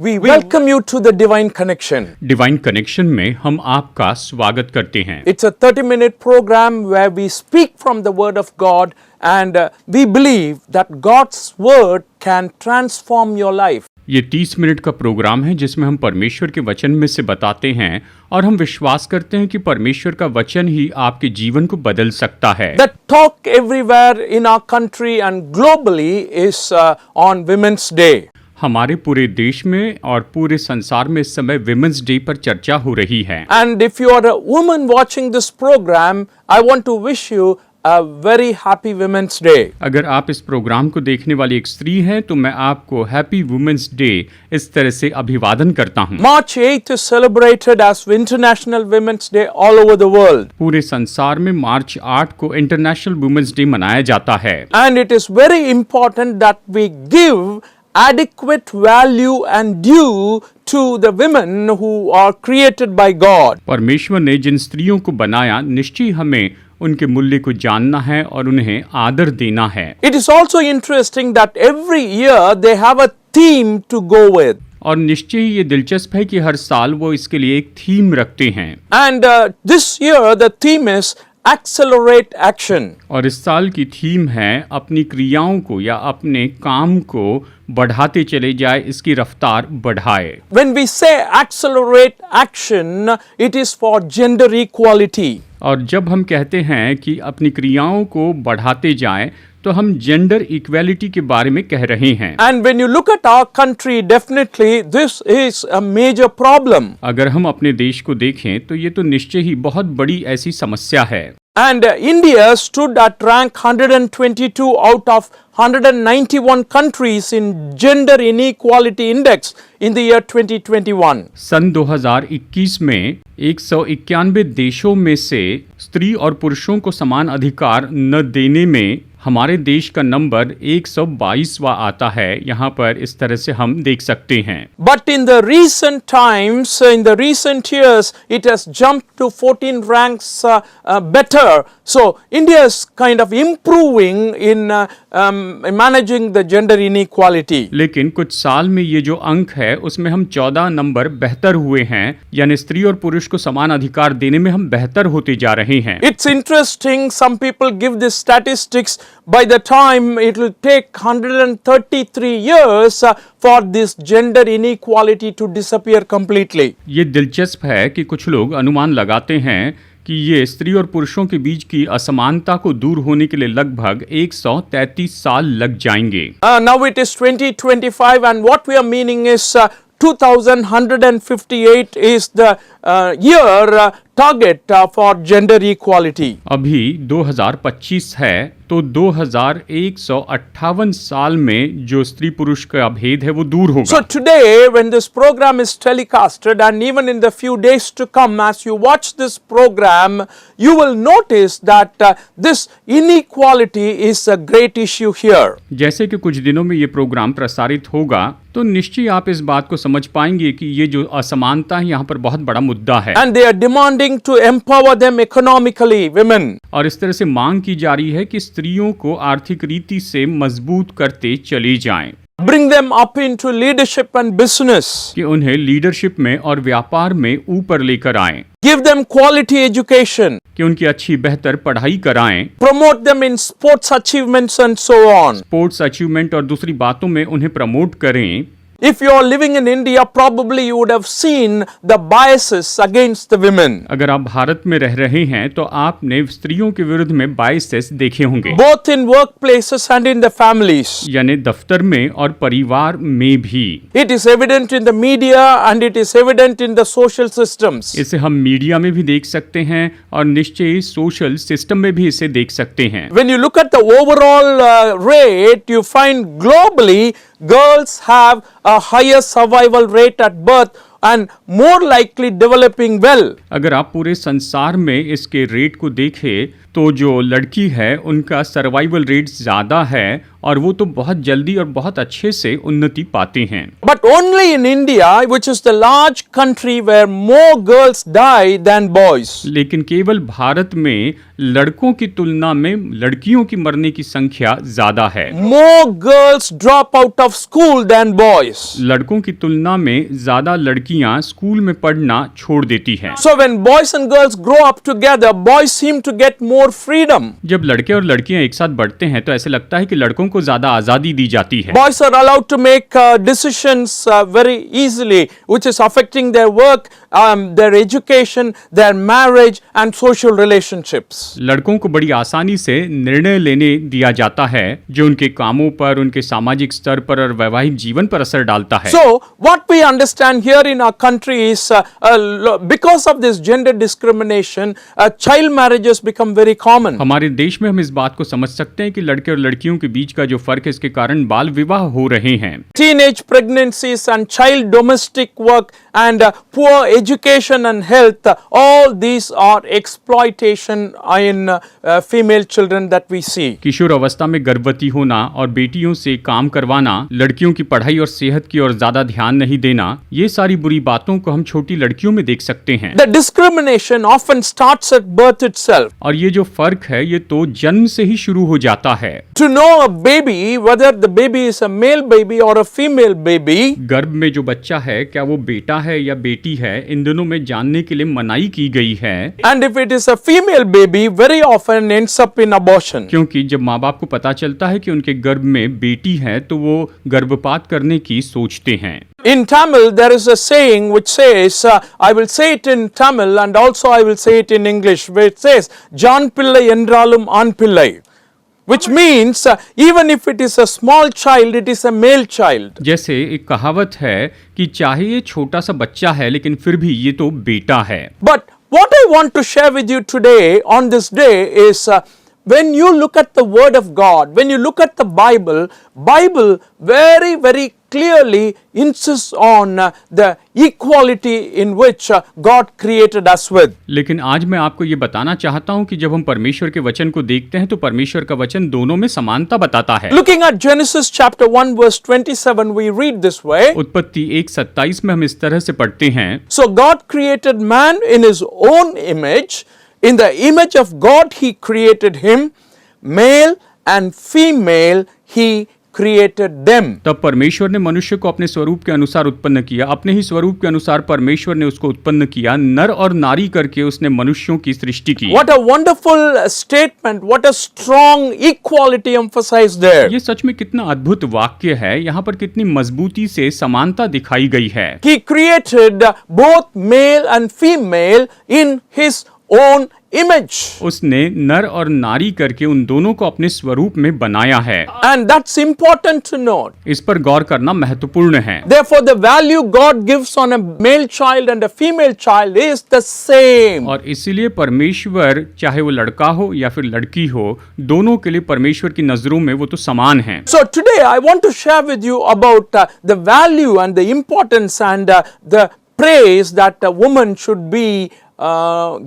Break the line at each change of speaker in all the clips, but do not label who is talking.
We welcome you to the Divine Connection.
Divine connection में हम आपका स्वागत करते हैं।
It's a 30-minute program where we speak from the Word of God and we believe that God's Word can transform your life.
ये 30 minute का programme है जिसमें हम परमेश्वर के वचन में से बताते हैं और हम विश्वास करते हैं कि परमेश्वर का वचन ही आपके जीवन को बदल सकता है।
The talk everywhere in our country and globally is on Women's Day.
हमारे पूरे देश में और पूरे संसार में इस समय विमेंस डे पर चर्चा हो रही है।
And if you are a woman watching this program, I want to wish you a very happy Women's Day.
अगर आप इस प्रोग्राम को देखने वाली एक स्त्री हैं तो मैं आपको हैप्पी वुमेन्स डे इस तरह से अभिवादन करता हूं।
March 8th is celebrated as International Women's Day all over the world.
पूरे संसार में मार्च 8 को इंटरनेशनल वुमेन्स डे मनाया जाता है।
And it is very important that we give adequate value and due to the women who are created by God.
परमेश्वर ने जिन स्त्रियों को बनाया निश्चय हमें उनके मूल्य को जानना है और उन्हें आदर देना है।
It is also interesting that every year they have a theme to go with.
और निश्चय ही ये दिलचस्प है कि हर साल वो इसके लिए एक थीम रखते हैं।
And this year the theme is Accelerate Action.
और इस साल की थीम है अपनी क्रियाओं को या अपने काम को बढ़ाते चले जाए, इसकी रफ्तार बढ़ाए।
When we say accelerate action, it is for gender equality.
और जब हम कहते हैं कि अपनी क्रियाओं को बढ़ाते जाएं तो हम जेंडर इक्वेलिटी के बारे में कह रहे हैं।
And when you look at our country, definitely this is a major problem.
अगर हम अपने देश को देखें तो ये तो निश्चय ही बहुत बड़ी ऐसी समस्या है।
And India stood at rank 122 out of 191 countries in Gender Inequality Index in the year 2021.
सन 2021 में 191 देशों में से स्त्री और पुरुषों को समान अधिकार न देने में हमारे देश का नंबर 122वां आता है। यहाँ पर इस तरह से हम देख सकते हैं।
But in the recent times, in the recent years, it has jumped to 14 ranks better. So India is kind of improving in managing the gender inequality.
लेकिन कुछ साल में ये जो अंक है उसमें हम 14 नंबर बेहतर हुए हैं, यानी स्त्री और पुरुष को समान अधिकार देने में हम बेहतर होते जा रहे हैं।
It's interesting, some people give this statistics. By the time it will take 133 years for this gender inequality to disappear completely.
ये दिलचस्प है कि कुछ लोग अनुमान लगाते हैं कि ये स्त्री और पुरुषों के बीच की असमानता को दूर होने के लिए लगभग 133 साल लग जाएंगे।
Now it is 2025 and what we are meaning is 2158 is the year target for gender equality.
अभी 2025 है तो 2158 साल में जो स्त्री पुरुष का भेद है वो दूर होगा।
So today when this program is telecasted and even in the few days to come as you watch this program you will notice that this inequality is a great issue here.
जैसे कि कुछ दिनों में ये programme प्रसारित होगा तो निश्चय आप इस बात को समझ पाएंगे कि ये जो असमानता है यहाँ पर बहुत बड़ा मुद्दा है।
And they are demanding to empower them economically, women.
और इस तरह से मांग की जा रही है कि स्त्रियों को आर्थिक रीति से मजबूत करते चले जाएं।
Bring them up into leadership and business.
कि उन्हें लीडरशिप में और व्यापार में ऊपर लेकर आएं।
Give them quality education.
कि उनकी अच्छी बेहतर पढ़ाई कराएं।
Promote them in sports achievements and so on.
Sports achievement और दूसरी बातों में उन्हें प्रमोट करें।
If you are living in India, probably you would have seen the biases against the women.
अगर आप भारत में रह रहे हैं तो आपने स्त्रियों के विरुद्ध में बायसेस देखे होंगे।
Both in workplaces and in the families.
यानी दफ्तर में और परिवार में भी।
It is evident in the media and it is evident in the social systems.
इसे हम मीडिया में भी देख सकते हैं और निश्चय सोशल सिस्टम में भी इसे देख सकते हैं।
When you look at the overall rate, you find globally girls have a higher survival rate at birth and more likely developing well.
अगर आप पूरे संसार में इसके रेट को देखें तो जो लड़की है उनका सर्वाइवल रेट ज़्यादा है और वो तो बहुत जल्दी और बहुत अच्छे से उन्नति पाते हैं।
But only in India, which is the large country where more girls die than boys.
लेकिन केवल भारत में लड़कों की तुलना में लड़कियों की मरने की संख्या ज्यादा है।
More girls drop out of school than boys.
लड़कों की तुलना में ज्यादा लड़कियां स्कूल में पढ़ना छोड़ देती हैं।
So when boys and girls grow up together, boys seem to get more freedom.
जब लड़के और लड़कियां एक साथ बढ़ते हैं तो ऐसे लगता है कि लड़कों को ज्यादा आजादी दी जाती है।
Boys are allowed to make decisions very easily, which is affecting their work, their education, their marriage and social relationships.
लड़कों को बड़ी आसानी से निर्णय लेने दिया जाता है जो उनके कामों पर, उनके सामाजिक स्तर पर और वैवाहिक जीवन पर असर डालता है।
So what we understand here in our country is because of this gender discrimination, child marriages become very common.
हमारे देश में हम इस बात को समझ सकते हैं कि लड़के और लड़कियों के बीच का जो फर्क है इसके कारण बाल विवाह हो रहे हैं।
Teenage pregnancies and child domestic work and poor education and health, all these are exploitation in female children that we see.
किशोर अवस्था में गर्भवती होना और बेटियों से काम करवाना, लड़कियों की पढ़ाई और सेहत की ओर ज्यादा ध्यान नहीं देना, ये सारी बुरी बातों को हम छोटी लड़कियों में देख सकते हैं।
The discrimination often starts at birth itself.
और ये जो फर्क है ये तो जन्म से ही शुरू हो जाता है।
To know a baby, whether the baby is a male baby or a female baby,
गर्भ में जो बच्चा है क्या वो बेटा है या बेटी है, इन दोनों में जानने के लिए मनाही की गई है।
and if it is a female baby, very often ends up in abortion.
क्योंकि जब माँ बाप को पता चलता है कि उनके गर्भ में बेटी है तो वो गर्भपात करने की सोचते हैं।
In Tamil, there is a saying which says, I will say it in Tamil and also I will say it in English, where it says, Jan Pillai endralum An Pillai. Which means even if it is a small child, it is a male child.
जैसे एक कहावत है कि चाहे ये छोटा सा बच्चा है लेकिन फिर भी ये तो बेटा है।
But what I want to share with you today on this day is when you look at the word of God, when you look at the Bible very, very clearly insists on the equality in which God created us with.
लेकिन आज मैं आपको ये बताना चाहता हूँ कि जब हम परमेश्वर के वचन को देखते हैं तो परमेश्वर का वचन दोनों में समानता बताता है।
Looking at Genesis chapter 1 verse 27, we read this way.
उत्पत्ति 1:27 में हम इस तरह से पढ़ते हैं।
So God created man in his own image. In the image of God he created him. Male and female he created them.
तब परमेश्वर ने मनुष्य को अपने स्वरूप के अनुसार उत्पन्न किया, अपने ही स्वरूप के अनुसार परमेश्वर ने उसको उत्पन्न किया, नर और नारी करके उसने मनुष्यों की सृष्टि की।
What a wonderful statement, what a strong equality emphasized there.
ये सच में कितना अद्भुत वाक्य है, यहाँ पर कितनी मजबूती से समानता दिखाई गई है।
He created both male and female in his own image.
उसने नर और नारी करके उन दोनों को अपने स्वरूप में बनाया है।
And that's important to note.
इस पर गौर करना महत्वपूर्ण है।
Therefore, the value God gives on a male child and a female child is the same.
और इसीलिए परमेश्वर चाहे वो लड़का हो या फिर लड़की हो, दोनों के लिए परमेश्वर की नजरों में वो तो समान हैं।
So today I want to share with you about the value and the importance and the praise that a woman should be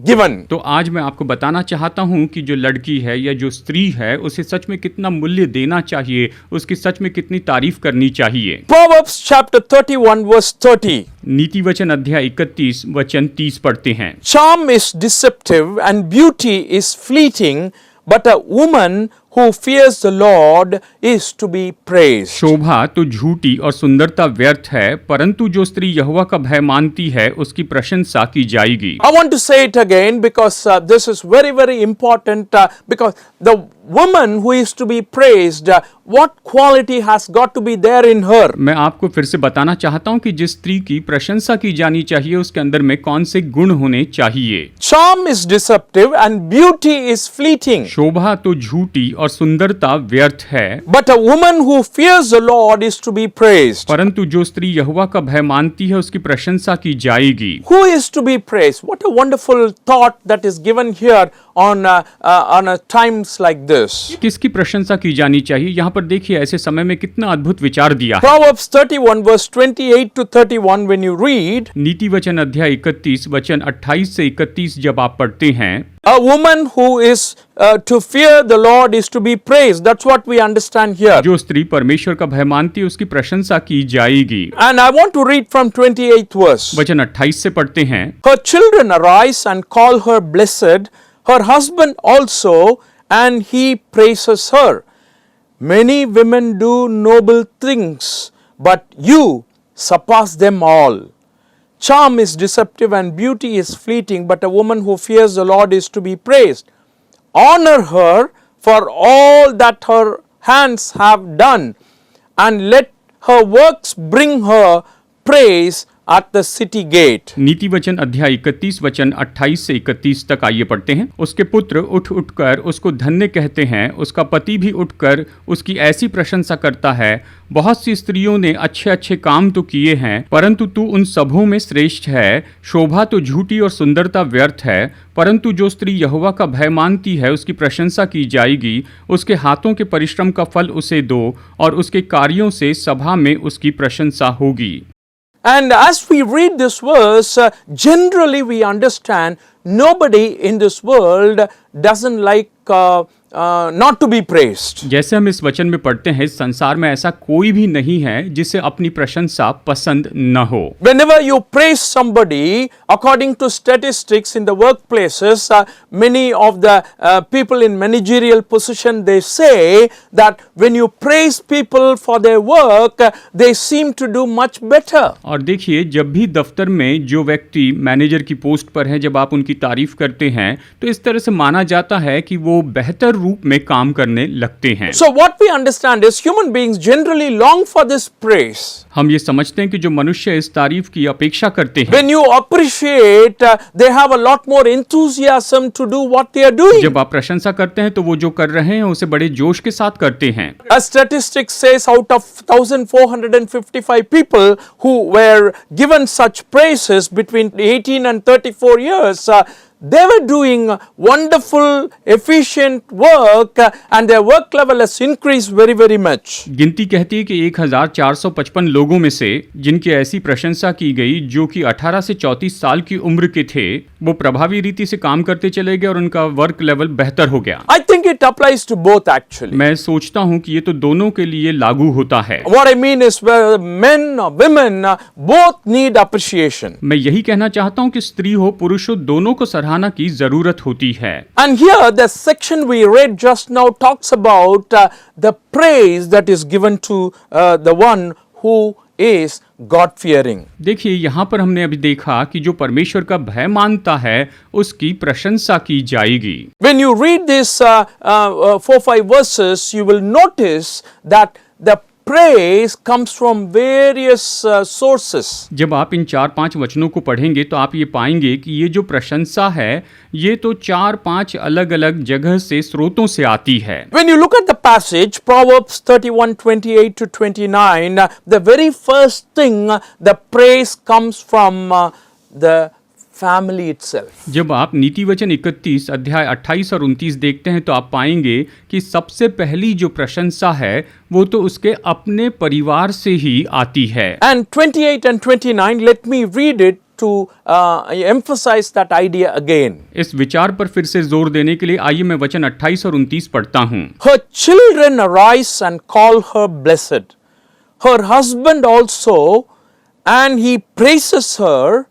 given.
तो आज मैं आपको बताना चाहता हूं कि जो लड़की है या जो स्त्री है उसे सच में कितना मूल्य देना चाहिए, उसकी सच में कितनी तारीफ करनी चाहिए।
Proverbs chapter 31 verse 30.
नीति वचन अध्याय 31 वचन 30 पढ़ते हैं।
Charm is deceptive and beauty is fleeting, but a woman who fears the Lord is to be praised.
शोभा तो झूठी और सुंदरता व्यर्थ है, परंतु जो स्त्री यहोवा का भय मानती है उसकी प्रशंसा की जाएगी।
I want to say it again because this is very, very important because the woman who is to be praised, what quality has got to be there in her?
मैं आपको फिर से बताना चाहता हूं कि जिस स्त्री की प्रशंसा की जानी चाहिए उसके अंदर में कौन से गुण होने चाहिए।
Charm is deceptive and beauty is fleeting.
शोभा तो झूठी और सुंदरता व्यर्थ है,
But a woman who fears the Lord is to be praised.
परंतु जो स्त्री यहोवा का भय मानती है उसकी प्रशंसा की जाएगी।
Who is to be praised? What a wonderful thought that is given here on times like this.
किसकी प्रशंसा की जानी चाहिए? यहाँ पर देखिए ऐसे समय में कितना अद्भुत विचार दिया है।
Proverbs 31 verse 28 to 31 when you read,
नीति वचन अध्याय 31 वचन 28 से 31 जब आप पढ़ते हैं,
a woman who is to fear the Lord is to be praised. That's what we understand here.
जो स्त्री परमेश्वर का भय मानती है उसकी प्रशंसा की जाएगी।
And I want to read from 28th verse.
वचन 28 से पढ़ते हैं,
Her children arise and call her blessed, her husband also, and he praises her. Many women do noble things, but you surpass them all. Charm is deceptive and beauty is fleeting, but a woman who fears the Lord is to be praised. Honor her for all that her hands have done, and let her works bring her praise at the city gate.
नीति वचन अध्याय 31 वचन 28 से 31 तक आइए पढ़ते हैं। उसके पुत्र उठ उठकर उसको धन्य कहते हैं, उसका पति भी उठकर उसकी ऐसी प्रशंसा करता है। बहुत सी स्त्रियों ने अच्छे अच्छे काम तो किए हैं, परंतु तू उन सबों में श्रेष्ठ है। शोभा तो झूठी और सुंदरता व्यर्थ है, परंतु जो स्त्री यहोवा का भय मानती है उसकी प्रशंसा की जाएगी। उसके हाथों के परिश्रम का फल उसे दो, और उसके कार्यों से सभा में उसकी प्रशंसा होगी।
And as we read this verse, generally we understand nobody in this world doesn't like not to be praised.
जैसे हम इस वचन में पढ़ते हैं, इस संसार में ऐसा कोई भी नहीं है जिसे अपनी प्रशंसा पसंद न हो।
Whenever you praise somebody, according to statistics in the workplaces, many of the people in managerial position, they say that when you praise people for their work, they seem to do much better.
और देखिए, जब भी दफ्तर में जो व्यक्ति manager की post पर है, जब आप उनकी तारीफ करते हैं तो इस तरह से माना जाता है कि वो बेहतर रूप में काम करने लगते हैं।
So what we understand is human beings generally long for this praise.
हम ये समझते हैं कि जो मनुष्य इस तारीफ की अपेक्षा करते हैं,
When you appreciate, they have a lot more enthusiasm to do what they are doing.
जब आप प्रशंसा करते हैं तो वो जो कर रहे हैं उसे बड़े जोश के साथ करते हैं।
A statistic says out of 1,455 people who were given such praises between 18 and 34 years, they were doing wonderful, efficient work, and their work level has increased very, very much.
गिनती कहती है कि 1455 लोगों में से जिनकी ऐसी प्रशंसा की गई, जो कि 18 से 34 साल की उम्र के थे, वो प्रभावी रीति से काम करते चले गए और उनका वर्क लेवल बेहतर हो गया।
I think it applies to both actually.
मैं सोचता हूँ कि ये तो दोनों के लिए लागू होता है।
What I mean is whether men or women both need appreciation.
मैं यही कहना चाहता हूँ कि स्त्री हो पुरुष हो, दोनों को सराहना की जरूरत होती है।
And here the section we read just now talks about the praise that is given to the one who is God fearing.
देखिए, यहाँ पर हमने अभी देखा कि जो परमेश्वर का भय मानता है उसकी प्रशंसा की जाएगी।
When you read this 4-5 verses, you will notice that the praise comes from various sources.
जब आप इन 4-5 वचनों को पढ़ेंगे तो आप ये पाएंगे कि ये जो प्रशंसा है ये तो 4-5 अलग-अलग जगह से स्रोतों से आती है।
When you look at the passage, Proverbs 31:28 to 29, the very first thing, the praise comes from the family itself.
जब आप नीति वचन 31 अध्याय 28 और 29 देखते हैं तो आप पाएंगे कि सबसे पहली जो प्रशंसा है वो तो उसके अपने परिवार से ही आती है।
And 28 and 29, let me read it to emphasize that idea again.
इस विचार पर फिर से जोर देने के लिए आइए मैं वचन 28 और 29 पढ़ता हूँ।
Her children arise and call her blessed, her husband also, and he praises her.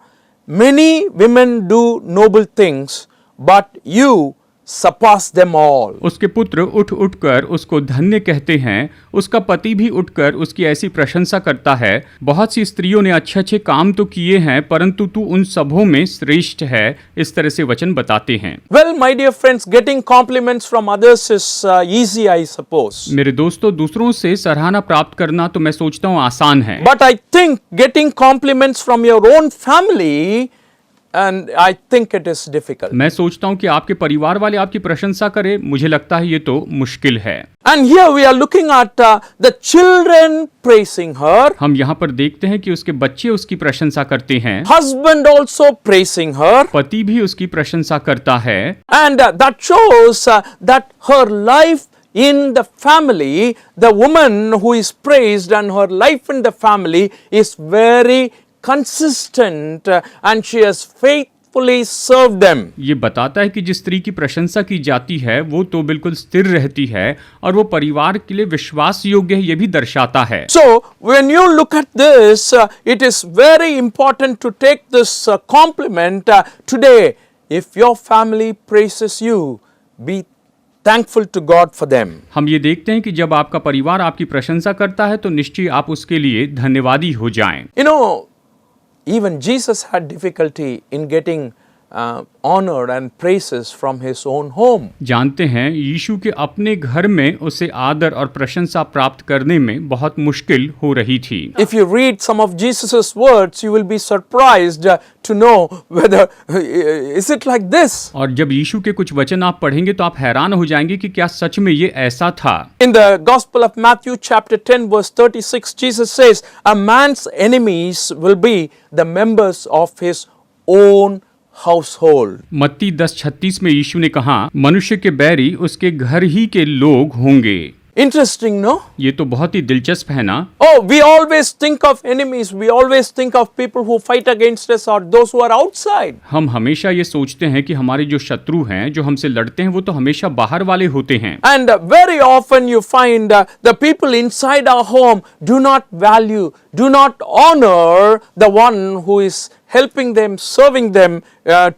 Many women do noble things, but you surpass them all.
उसके पुत्र उठ उठकर उसको धन्य कहते हैं, उसका पति भी उठकर उसकी ऐसी प्रशंसा करता है। बहुत सी स्त्रियों ने अच्छे अच्छे काम तो किए हैं, परंतु तू उन सबों में श्रेष्ठ है। इस तरह से वचन बताते हैं।
Well, my dear friends, getting compliments from others is easy, I suppose.
मेरे दोस्तों, दूसरों से सराहना प्राप्त करना तो मैं सोचता हूँ आसान है,
But I think getting compliments from your own family and I think it is difficult.
मैं सोचता हूँ कि आपके परिवार वाले आपकी प्रशंसा करें, मुझे लगता है ये तो मुश्किल है।
And here we are looking at the children praising her,
हम यहाँ पर देखते हैं कि उसके बच्चे उसकी प्रशंसा करते हैं,
husband also praising her,
पति भी उसकी प्रशंसा करता है,
and that shows that her life in the family, the woman who is praised and her life in the family is very consistent and she has faithfully served them.
ये बताता है कि जिस स्त्री की प्रशंसा की जाती है वो तो बिल्कुल स्थिर रहती है और वो परिवार के लिए विश्वास योग्य है, ये भी दर्शाता है।
So when you look at this, it is very important to take this compliment today. If your family praises you, be thankful to God for them.
हम ये देखते हैं कि जब आपका परिवार आपकी प्रशंसा करता है तो निश्चय आप उसके लिए धन्यवादी हो जाएं।
You know, even Jesus had difficulty in getting honor and praises from his own home.
जानते हैं यीशु के अपने घर में उसे आदर और प्रशंसा प्राप्त करने में बहुत मुश्किल हो रही थी।
If you read some of Jesus's words, you will be surprised to know whether is it like this.
और जब यीशु के कुछ वचन आप पढ़ेंगे तो आप हैरान हो जाएंगे कि क्या सच में ये ऐसा था।
In the Gospel of Matthew chapter 10 verse 36, Jesus says, "A man's enemies will be the members of his own household."
मत्ती 10:36 में यीशु ने कहा, मनुष्य के बैरी उसके घर ही के लोग होंगे।
Interesting, no?
ये तो बहुत ही दिलचस्प है ना।
Oh, we always think of enemies. We always think of people who fight against us or those who are outside.
हम हमेशा ये सोचते हैं कि हमारे जो शत्रु हैं, जो हमसे लड़ते हैं, वो तो हमेशा बाहर वाले होते हैं।
And very often you find the people inside our home do not value, do not honor the one who is helping them, serving them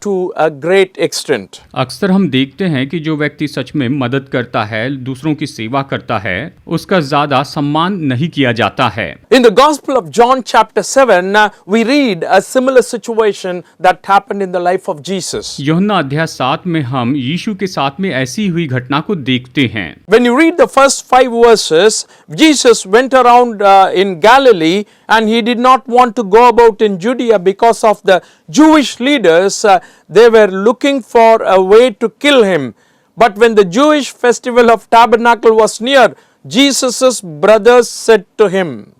to a great extent.
अक्सर हम देखते हैं कि जो व्यक्ति सच में मदद करता है, दूसरों की सेवा करता है, उसका ज्यादा सम्मान नहीं किया जाता है।
In the Gospel of John chapter 7, we read a similar situation that happened in the life of Jesus.
यूहन्ना अध्याय 7 में हम यीशु के साथ में ऐसी हुई घटना को देखते हैं।
When you read the first 5 verses, Jesus went around in Galilee and he did not want to go about in Judea because of the Jewish leaders. They were looking for a way to kill him. But when the Jewish festival of tabernacle was near, Jesus' brothers said to him,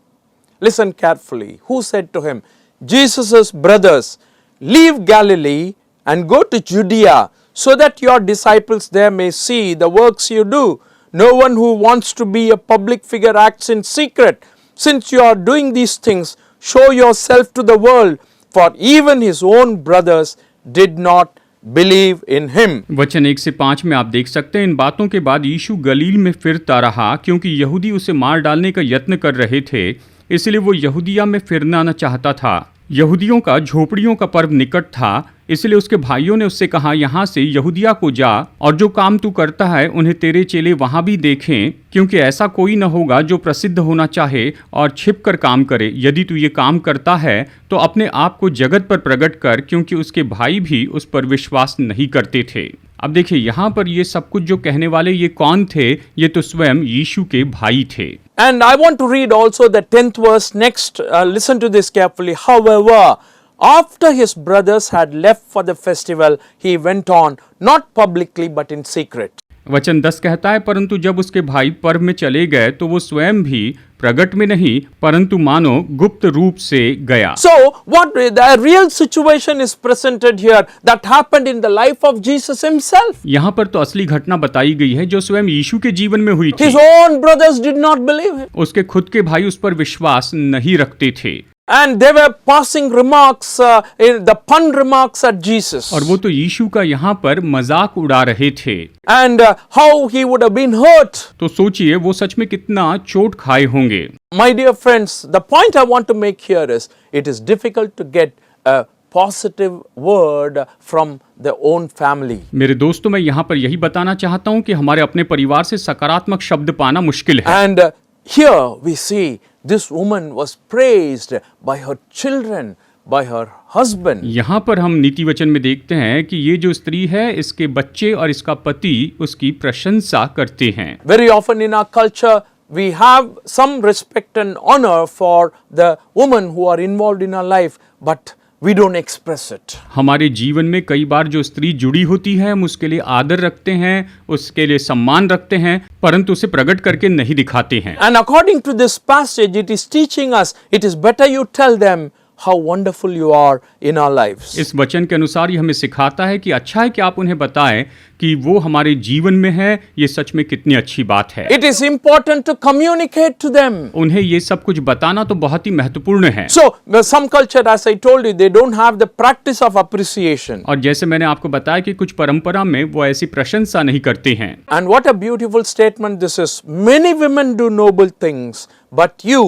listen carefully, who said to him? Jesus' brothers, leave Galilee and go to Judea so that your disciples there may see the works you do. No one who wants to be a public figure acts in secret. Since you are doing these things, show yourself to the world, for even his own brothers did not believe in him.
वचन 1 से 5 में आप देख सकते हैं, इन बातों के बाद यीशु गलील में फिरता रहा, क्योंकि यहूदी उसे मार डालने का यत्न कर रहे थे, इसलिए वो यहूदिया में फिरना न चाहता था। यहूदियों का झोपड़ियों का पर्व निकट था, इसलिए उसके भाइयों ने उससे कहा, यहाँ से यहूदिया को जा और जो काम तू करता है उन्हें तेरे चेले वहाँ भी देखें, क्योंकि ऐसा कोई न होगा जो प्रसिद्ध होना चाहे और छिप कर काम करे। यदि तू ये काम करता है तो अपने आप को जगत पर प्रकट कर, क्योंकि उसके भाई भी उस पर विश्वास नहीं करते थे। अब देखिए यहाँ पर ये सब कुछ जो कहने वाले ये कौन थे? ये तो स्वयं यीशु के भाई थे।
And I want to read also the 10th verse next. Listen to this carefully. However, after his brothers had left for the festival, he went on, not publicly but in secret.
वचन 10 कहता है, परंतु जब उसके भाई पर्व में चले गए तो वो स्वयं भी प्रगट में नहीं परंतु मानो गुप्त रूप से गया।
So what the real situation is presented here that happened in the life of Jesus himself.
यहाँ पर तो असली घटना बताई गई है जो स्वयं यीशु के जीवन में हुई थी।
His own brothers did not believe him.
उसके खुद के भाई उस पर विश्वास नहीं रखते थे।
And they were passing remarks, the pun remarks at Jesus.
और वो तो यीशु का यहाँ पर मजाक उड़ा रहे थे।
And how he would have been hurt.
तो सोचिए वो सच में कितना चोट खाए होंगे।
My dear friends, the point I want to make here is, it is difficult to get a positive word from their own family.
मेरे दोस्तों, मैं यहाँ पर यही बताना चाहता हूँ कि हमारे अपने परिवार से सकारात्मक शब्द पाना मुश्किल है।
And here we see this woman was praised by her children, by her husband.
यहाँ पर हम नीति वचन में देखते हैं कि ये जो स्त्री है, इसके बच्चे और इसका पति उसकी प्रशंसा करते हैं।
Very often in our culture we have some respect and honor for the women who are involved in our life, but we don't express it.
हमारे जीवन में कई बार जो स्त्री जुड़ी होती है हम उसके लिए आदर रखते हैं, उसके लिए सम्मान रखते हैं, परंतु उसे प्रकट करके नहीं दिखाते हैं।
And according to this passage, it is teaching us, it is better you tell them how wonderful you are in our lives.
इस वचन के अनुसार ये हमें सिखाता है कि अच्छा है कि आप उन्हें बताएं कि वो हमारे जीवन में है, ये सच में कितनी अच्छी बात है।
It is important to communicate to them.
उन्हें ये सब कुछ बताना तो बहुत ही महत्वपूर्ण है।
So, some culture, as I told you, they don't have the practice of appreciation.
और जैसे मैंने आपको बताया कि कुछ परंपरा में वो ऐसी प्रशंसा नहीं करते हैं।
And what a beautiful statement this is. Many women do noble things, but you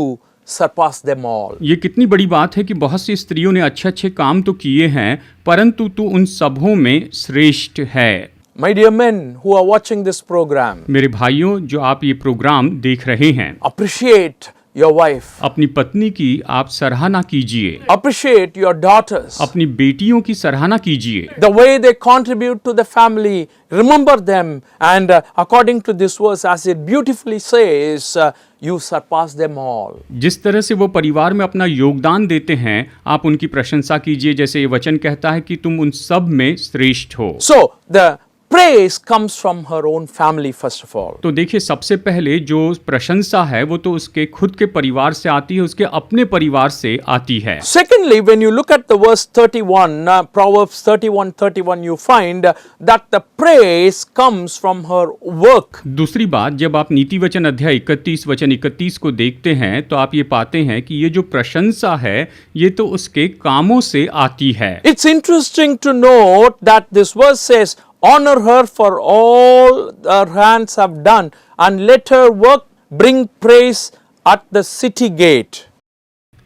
surpass them all.
ये कितनी बड़ी बात है कि बहुत सी स्त्रियों ने अच्छे अच्छे काम तो किए हैं, परंतु तू उन सबों में श्रेष्ठ है।
My dear men who are watching this program,
मेरे भाइयों जो आप ये प्रोग्राम देख रहे हैं,
appreciate your wife,
अपनी पत्नी की आप सराहना कीजिए,
appreciate your daughters,
अपनी बेटियों की सराहना कीजिए।
the way they contribute to the family. Remember them, and according to this verse, as it beautifully says, you surpass them all.
जिस तरह से वो परिवार में अपना योगदान देते हैं, आप उनकी प्रशंसा कीजिए, जैसे ये वचन कहता है कि तुम उन सब में श्रेष्ठ हो।
So the praise comes from her own family first of all.
तो देखिए सबसे पहले जो प्रशंसा है वो तो उसके खुद के परिवार से आती है, उसके अपने परिवार से आती है।
Secondly, when you look at the verse 31, Proverbs 31:31, you find that the praise comes from her work.
दूसरी बात, जब आप नीति वचन अध्याय 31 वचन 31 को देखते हैं तो आप ये पाते हैं कि ये जो प्रशंसा है ये तो उसके कामों से आती है।
It's interesting to note that this verse says, honor her for all her hands have done, and let her work bring praise at the city gate.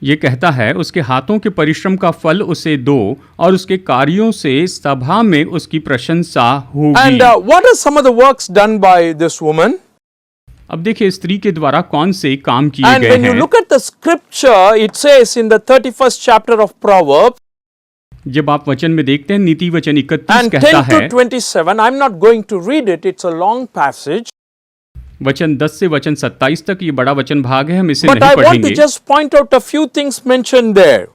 ये कहता है उसके हाथों के परिश्रम का फल उसे दो और उसके कार्यों से सभा में उसकी प्रशंसा होगी।
And what are some of the works done by this woman?
अब देखिए स्त्री के द्वारा कौन से काम किए
And
गए
when you
हैं।
look at the scripture, it says in the 31st chapter of Proverbs,
जब आप वचन में देखते हैं नीति वचन 31
and
कहता
10 to
है,
27, I'm not going to read it, it's a long passage,
वचन 10 से वचन 27 तक ये बड़ा वचन भाग है, हम इसे
but
नहीं
I want to
पढ़ेंगे,
just point out a few things mentioned there.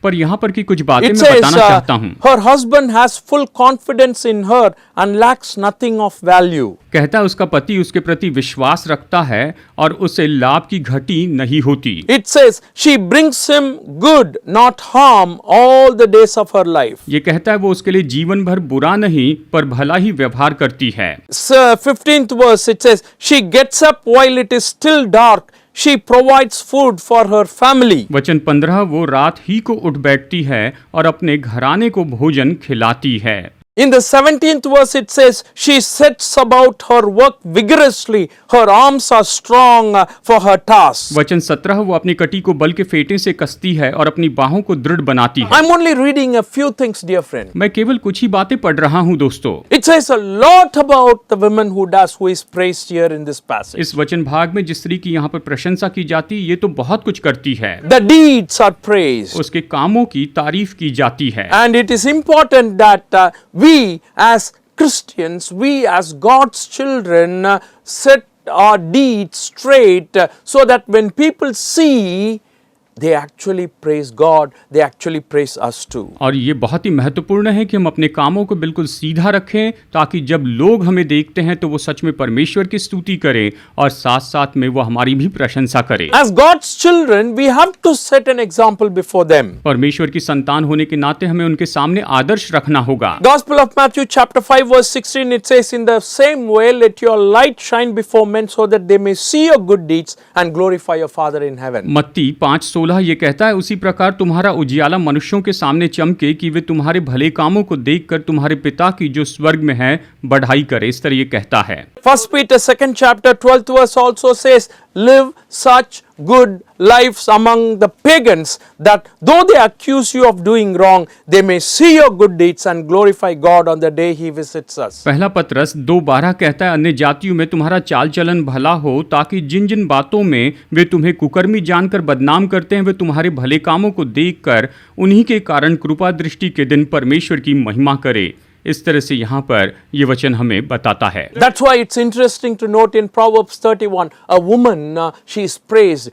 पर यहाँ पर की कुछ बातें
It
मैं
says
बताना चाहता हूँ।
her husband has full confidence in her and lacks nothing of value.
कहता है उसका पति उसके प्रति विश्वास रखता है और उसे लाभ की घटी नहीं होती।
It says she brings him good, not harm, all the days of her life.
ये कहता है वो उसके लिए जीवन भर बुरा नहीं पर भला ही व्यवहार करती है।
15th verse, it says she gets up while it is still dark. She provides food for her family.
वचन 15 वो रात ही को उठ बैठती है और अपने घराने को भोजन खिलाती है।
In the 17th verse, it says she sets about her work vigorously. Her arms are strong for her task.
वचन 17 वो अपनी कटी को बल के फेंटे से कसती है और अपनी बाहों को दृढ़ बनाती है।
I'm only reading a few things, dear friend.
मैं केवल कुछ ही बातें पढ़ रहा हूँ दोस्तों।
It says a lot about the woman who is praised here in this passage.
इस वचन भाग में जिस स्त्री की यहाँ पर प्रशंसा की जाती है ये तो बहुत कुछ करती है।
The deeds are praised.
उसके कामों की तारीफ की जाती है।
And it is important that we as Christians, we as God's children set our deeds straight so that when people see, they actually praise God, they actually praise us too.
और ये बहुत ही महत्वपूर्ण है कि हम अपने कामों को बिल्कुल सीधा रखें ताकि जब लोग हमें देखते हैं तो वो सच में परमेश्वर की स्तुति करें और साथ साथ में वो हमारी भी प्रशंसा करें।
As God's children, we have to set an example before them.
परमेश्वर की संतान होने के नाते हमें उनके सामने आदर्श रखना होगा।
Gospel of Matthew chapter 5 verse 16, it says, in the same way let your light shine before men so that they may see your good deeds and glorify your Father in heaven.
मत्ती 5:16 ये कहता है उसी प्रकार तुम्हारा उजियाला मनुष्यों के सामने चमके कि वे तुम्हारे भले कामों को देखकर तुम्हारे पिता की जो स्वर्ग में है बढ़ाई करे। इस तरह ये कहता है।
1 Peter 2nd chapter 12th verse also says, live such good lives among the pagans that though they accuse you of doing wrong, they may see your good deeds and glorify God on the day he visits us.
पहला पत्रस 2:12 कहता है अन्य जातियों में तुम्हारा चाल चलन भला हो ताकि जिन जिन बातों में वे तुम्हें कुकर्मी जानकर बदनाम करते हैं वे तुम्हारे भले कामों को देखकर उन्हीं के कारण कृपा दृष्टि के दिन परमेश्वर की महिमा करे। इस तरह से यहाँ पर ये वचन हमें बताता है।
That's why it's interesting to note in Proverbs 31, a woman, she is praised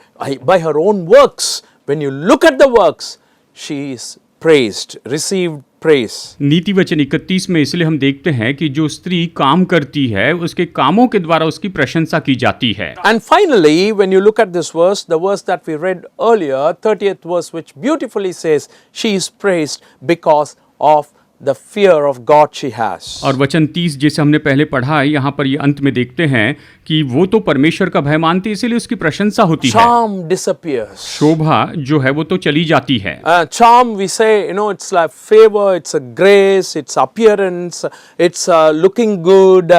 by her own works. When you look at the works, she is praised, received praise.
नीति वचन 31 में इसलिए हम देखते हैं कि जो स्त्री काम करती है उसके कामों के द्वारा उसकी प्रशंसा की जाती है।
And finally, when you look at this verse, the verse that we read earlier, 30th verse, which beautifully says, she is praised because of the fear of God she has.
और वचन 30 जैसे हमने पहले पढ़ा है, यहाँ पर ये अंत में देखते हैं कि वो तो परमेश्वर का भय मानती है, इसीलिए उसकी प्रशंसा होती है।
Charm disappears.
शोभा जो है वो तो चली जाती है।
Charm, we say, it's like favor, it's a grace, it's appearance, it's looking good,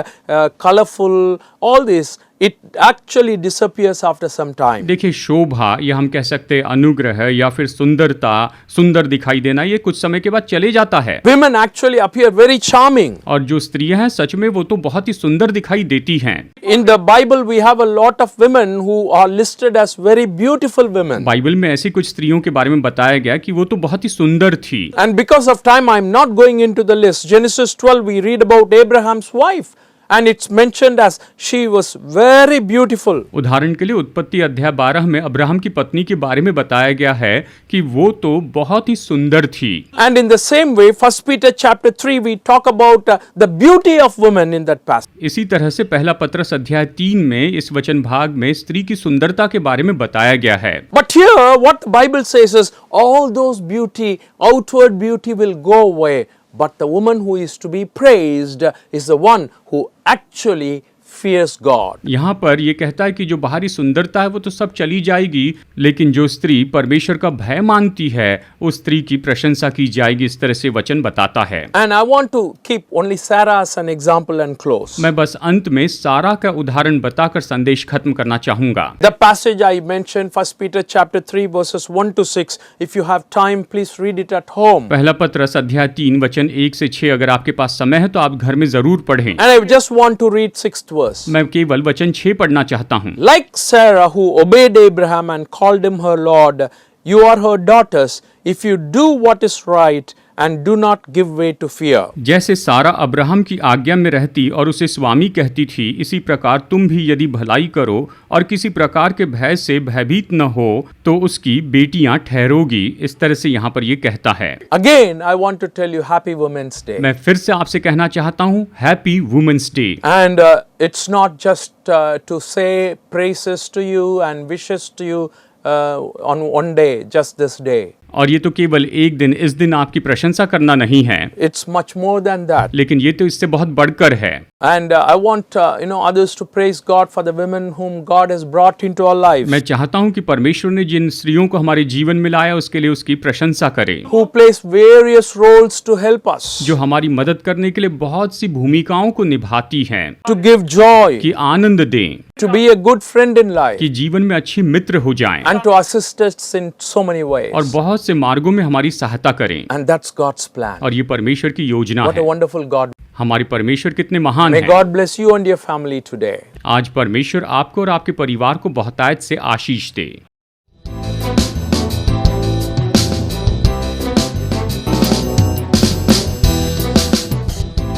colorful, all this. It actually disappears after some time.
देखिए, शोभा या हम कह सकते हैं अनुग्रह या फिर सुंदरता, सुंदर दिखाई देना, ये कुछ समय के बाद चले जाता है।
Women actually appear very charming.
और जो स्त्रियां हैं सच में वो तो बहुत ही सुंदर दिखाई देती हैं।
In the Bible we have a lot of women who are listed as very beautiful women.
Bible में ऐसी कुछ स्त्रियों के बारे में बताया गया कि वो तो बहुत ही सुंदर थी।
And because of time I am not going into the list. Genesis 12 we read about Abraham's wife. And it's mentioned as she was very beautiful.
उदाहरण के लिए उत्पत्ति अध्याय 12 में अब्राहम की पत्नी के बारे में बताया गया है कि वो तो बहुत ही सुंदर थी।
And in the same way, 1 Peter chapter 3 we talk about the beauty of women in that passage.
इसी तरह से पहला पत्रस अध्याय 3 में इस वचन भाग में स्त्री की सुंदरता के बारे में बताया गया है।
But here what the Bible says is all those beauty, outward beauty will go away. But the woman who is to be praised is the one who actually fears God.
यहाँ पर ये कहता है कि जो बाहरी सुंदरता है वो तो सब चली जाएगी, लेकिन जो स्त्री परमेश्वर का भय मानती है उस स्त्री की प्रशंसा की जाएगी, इस तरह से वचन बताता है।
And I want to keep only Sarah as an example and close.
मैं बस अंत में सारा का उदाहरण बताकर संदेश खत्म करना चाहूंगा।
The passage I mentioned, 1 Peter chapter 3 verses 1 to 6. If you have time, please read it at home.
पहला पत्रस अध्याय 3 वचन 1 से 6 अगर आपके पास समय है तो आप घर में जरूर पढ़ें।
And I just want to read 6th verse.
मैं केवल वचन 6 पढ़ना चाहता हूँ।
Like Sarah who obeyed Abraham and called him her Lord, you are her daughters if you do what is right and do not give way to fear.
जैसे सारा Abraham की आज्ञा में रहती और उसे स्वामी कहती थी, इसी प्रकार तुम भी यदि भलाई करो और किसी प्रकार के भय से भयभीत न हो तो उसकी बेटियां ठहरोगी। इस तरह से यहाँ पर ये कहता है।
Again, I want to tell you Happy Women's Day.
मैं फिर से आपसे कहना चाहता हूँ happy women's day.
And it's not just to say praises to you and wishes to you on one day, just this day.
और ये तो केवल एक दिन, इस दिन आपकी प्रशंसा करना नहीं है।
It's much more than that.
लेकिन ये तो इससे बहुत बढ़कर है।
And I want others to praise God for the women whom God has brought into our lives.
मैं चाहता हूँ कि परमेश्वर ने जिन स्त्रियों को हमारे जीवन में लाया उसके लिए उसकी प्रशंसा करें।
Who plays various roles to help us.
जो हमारी मदद करने के लिए बहुत सी भूमिकाओं को निभाती हैं।
To give joy.
कि आनंद दें।
To be a good friend in life.
कि जीवन में अच्छी मित्र हो जाएं।
And to assist us in so many ways.
और बहुत से मार्गों में हमारी सहायता करें।
And that's God's plan.
और ये परमेश्वर की योजना
What
है।
a wonderful God.
हमारे परमेश्वर कितने महान
May
हैं।
God bless you and your family today.
आज परमेश्वर आपको और आपके परिवार को बहुतायत से आशीष दे।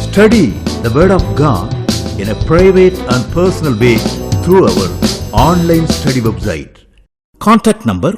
Study the Word of God in a private and personal way through our online study website. Contact number